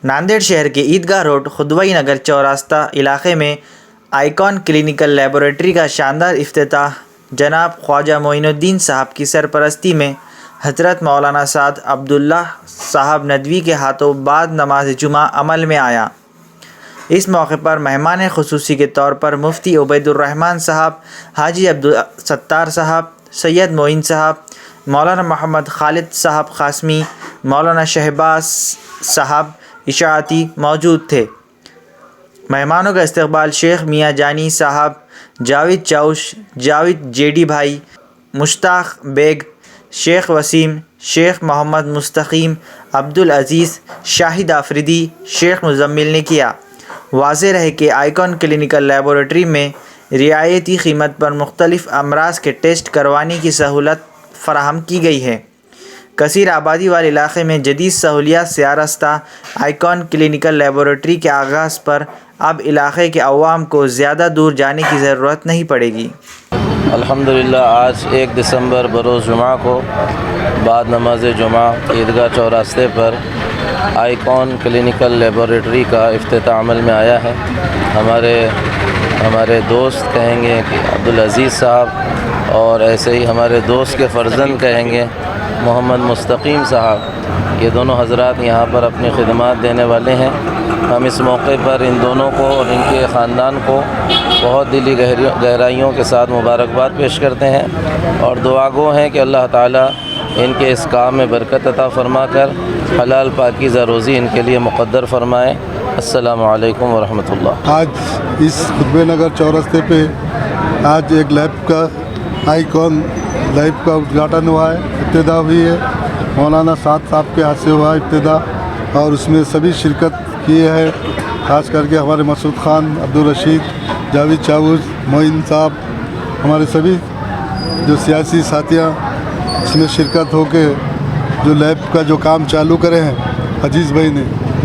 नांदेड़ शहर के ईदगाह रोड खुदवई नगर चौरास्ता इलाके में आइकॉन क्लिनिकल लेबोरेटरी का शानदार इफ्तिताह जनाब ख्वाजा मोइनुद्दीन साहब की सरपरस्ती में हज़रत मौलाना साद अब्दुल्ला साहब नदवी के हाथों बाद नमाज जुमा अमल में आया। इस मौके पर मेहमान खुसूसी के तौर पर मुफ्ती उबैदुर्रहमान साहब, हाजी अब्दुल सत्तार साहब, सैयद मोइन साहब, मौलाना मोहम्मद खालिद साहब क़ासमी, मौलाना शहबाज साहब इशाअती मौजूद थे। मेहमानों का इस्तकबाल शेख मियाँ जानी साहब, जावेद चाउश, जावेद जेडी भाई, मुश्ताक बेग, शेख वसीम, शेख मोहम्मद मुस्तकीम, अब्दुल अज़ीज़, शाहिद आफरीदी, शेख मुज़म्मिल ने किया। वाज़ेह रहे कि आइकॉन क्लिनिकल लेबोरेटरी में रियायती कीमत पर मुख्तलिफ़ अमराज के टेस्ट करवाने की सहूलत फ़राहम की गई है। कसीर आबादी वाले इलाक़े में जदीद सहूलियात से आरास्ता आइकॉन क्लिनिकल लेबोरेटरी के आगाज़ पर अब इलाक़े के अवाम को ज़्यादा दूर जाने की ज़रूरत नहीं पड़ेगी। अल्हम्दुलिल्लाह आज 1 दिसंबर बरोज़ जुमा को बाद नमाज जुमा ईदगाह चौरास्ते पर आइकॉन क्लिनिकल लेबोरेटरी का इफ्तिताह अमल में आया है। हमारे दोस्त कहेंगे कि अब्दुल अज़ीज़ साहब और ऐसे ही हमारे दोस्त के फ़र्जंद कहेंगे मोहम्मद मुस्तकीम साहब, ये दोनों हज़रात यहाँ पर अपनी खिदमत देने वाले हैं। हम इस मौके पर इन दोनों को और इनके ख़ानदान को बहुत दिली गहराइयों के साथ मुबारकबाद पेश करते हैं और दुआ गो हैं कि अल्लाह ताला इनके इस काम में बरकत अता फ़रमा कर हलाल पाकीज़ा रोज़ी इनके लिए मुक़द्दर फ़रमाए। अस्सलामु अलैकुम व रहमतुल्लाह। आज इस खुदवई नगर चौरास्ते पे आज एक लैब का आइकॉन लैब का उद्घाटन हुआ है, इब्तिदा हुई है। मौलाना साद साहब के हाथ से हुआ इब्तिदा और उसमें सभी शिरकत किए हैं, ख़ास करके हमारे मसूद ख़ान, अब्दुल रशीद, जावेद चाउश, मोइन साहब, हमारे सभी जो सियासी साथियाँ इसमें शिरकत होके जो लैब का जो काम चालू करे हैं अजीज़ भाई ने,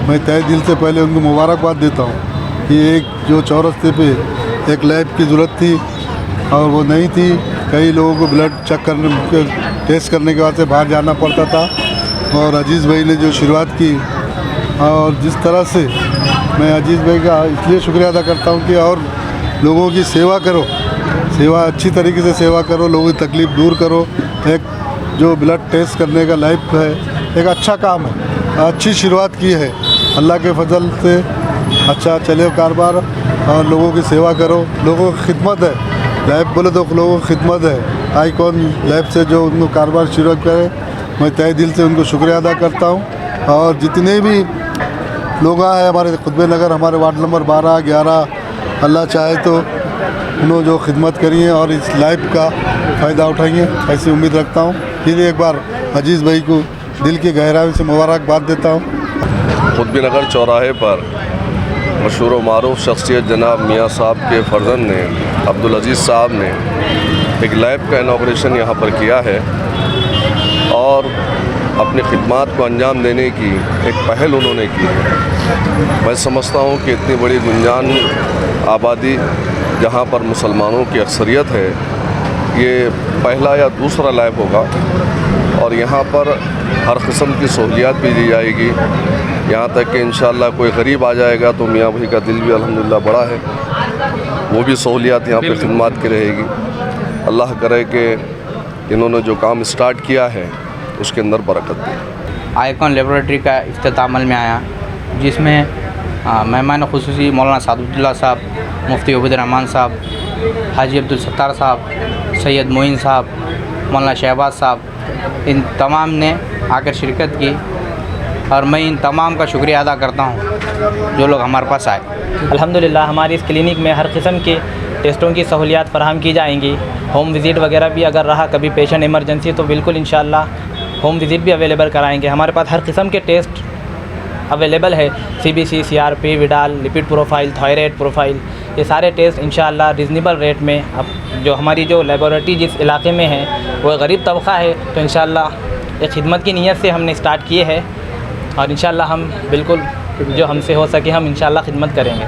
मैं तहे दिल से पहले उनको मुबारकबाद देता हूँ कि एक जो चौरास्ते पे एक लैब की ज़रूरत थी और वो नहीं थी। कई लोगों को ब्लड चेक करने टेस्ट करने के बाद से बाहर जाना पड़ता था और अजीज़ भाई ने जो शुरुआत की और जिस तरह से मैं अजीज़ भाई का इसलिए शुक्रिया अदा करता हूँ कि और लोगों की सेवा करो, सेवा अच्छी तरीके से सेवा करो, लोगों की तकलीफ़ दूर करो। एक जो ब्लड टेस्ट करने का लैब है एक अच्छा काम है, अच्छी शुरुआत की है। अल्लाह के फजल से अच्छा चले कारोबार और लोगों की सेवा करो, लोगों की खिदमत है। लैब बोले तो लोगों की खिदमत है। आइकॉन लैब से जो उनको कारोबार शुरू करे, मैं तहे दिल से उनको शुक्रिया अदा करता हूँ। और जितने भी लोग हैं हमारे खुदवई नगर, हमारे वार्ड नंबर 12, 11, अल्लाह चाहे तो उन्होंने जो खिदमत करी है और इस लैब का फ़ायदा उठाएंगे ऐसी उम्मीद रखता हूँ। फिर एक बार अजीज़ भाई को दिल की गहराई से मुबारकबाद देता हूँ। खुदवई नगर चौराहे पर मशहूर व मारूफ शख्सियत जनाब मियाँ साहब के फ़र्जंद ने, अब्दुल अज़ीज़ साहब ने एक लैब का इनॉग्रेशन यहाँ पर किया है और अपनी खिदमत को अंजाम देने की एक पहल उन्होंने की है। मैं समझता हूँ कि इतनी बड़ी गुंजान आबादी जहाँ पर मुसलमानों की अक्सरियत है, ये पहला या दूसरा लैब होगा और यहाँ पर हर किस्म की सहूलियात भी दी जाएगी। यहाँ तक कि इंशाअल्लाह कोई गरीब आ जाएगा तो मियाँ भाई का दिल भी अल्हम्दुलिल्लाह बड़ा है, वो भी सहूलियात यहाँ पर खिदमत की रहेगी। अल्लाह करे कि इन्होंने जो काम स्टार्ट किया है उसके अंदर बरकत दे। आइकॉन लेबोरेटरी का इफ्तिताह अमल में आया, जिसमें मेहमान खुसूसी मौलाना साद अब्दुल्ला साहब, मुफ्ती उबैदुर्रहमान साहब, हाजी अब्दुल सत्तार साहब, सैयद मोइन साहब, मौलाना शहबाज साहब, इन तमाम ने आकर शिरकत की और मैं इन तमाम का शुक्रिया अदा करता हूँ जो लोग हमारे पास आए। अल्हम्दुलिल्लाह हमारी इस क्लिनिक में हर किस्म के टेस्टों की सहूलियात फराहम की जाएंगी। होम विज़िट वगैरह भी अगर रहा कभी पेशेंट इमरजेंसी तो बिल्कुल इंशाअल्लाह होम विज़िट भी अवेलेबल कराएंगे। हमारे पास हर किस्म के टेस्ट अवेलेबल है, CBC, CRP, Widal, lipid profile, thyroid profile, ये सारे टेस्ट इंशाअल्लाह रिजनेबल रेट में। अब जो हमारी जो लेबोरेटरी जिस इलाके में है वो गरीब तबका है तो इंशाअल्लाह एक खिदमत की नीयत से हमने स्टार्ट किए है और इंशाअल्लाह हम बिल्कुल जो हमसे हो सके हम इंशाअल्लाह खिदमत करेंगे।